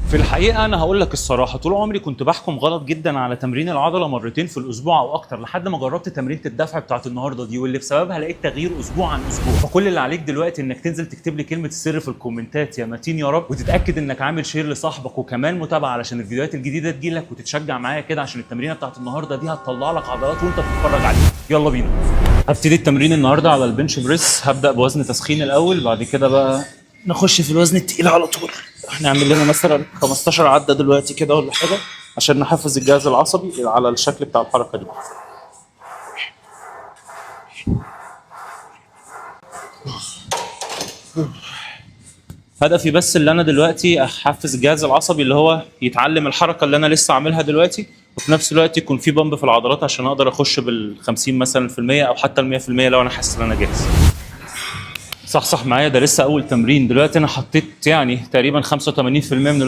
في الحقيقه انا هقول لك الصراحه، طول عمري كنت بحكم غلط جدا على تمرين العضله مرتين في الاسبوع او اكتر، لحد ما جربت تمرينه الدفع بتاعت النهارده دي، واللي بسببها لقيت تغيير اسبوع عن اسبوع. فكل اللي عليك دلوقتي انك تنزل تكتب لي كلمه السر في الكومنتات يا متين يا رب، وتتاكد انك عامل شير لصاحبك وكمان متابعه علشان الفيديوهات الجديده تجيلك، وتتشجع معايا كده عشان التمرينه بتاعت النهارده دي هتطلع لك عضلات وانت بتتفرج عليها. يلا بينا. هبتدي التمرين النهارده على البنش بريس. هبدا بوزن تسخين الاول، بعد كده بقى نخش في الوزن التقيل على طول. هنعمل لنا مثلا 15 عده دلوقتي كده ولا حاجه عشان نحفز الجهاز العصبي على الشكل بتاع الحركه دي. هدفي بس اللي انا دلوقتي احفز الجهاز العصبي اللي هو يتعلم الحركه اللي انا لسه عاملها دلوقتي، وفي نفس الوقت يكون في بامب في العضلات عشان اقدر اخش بال50 مثلا في المية او حتى ال100% لو انا حاسس ان انا جاهز. صح معايا، ده لسه اول تمرين. دلوقتي انا حطيت يعني تقريبا 85% من الوقت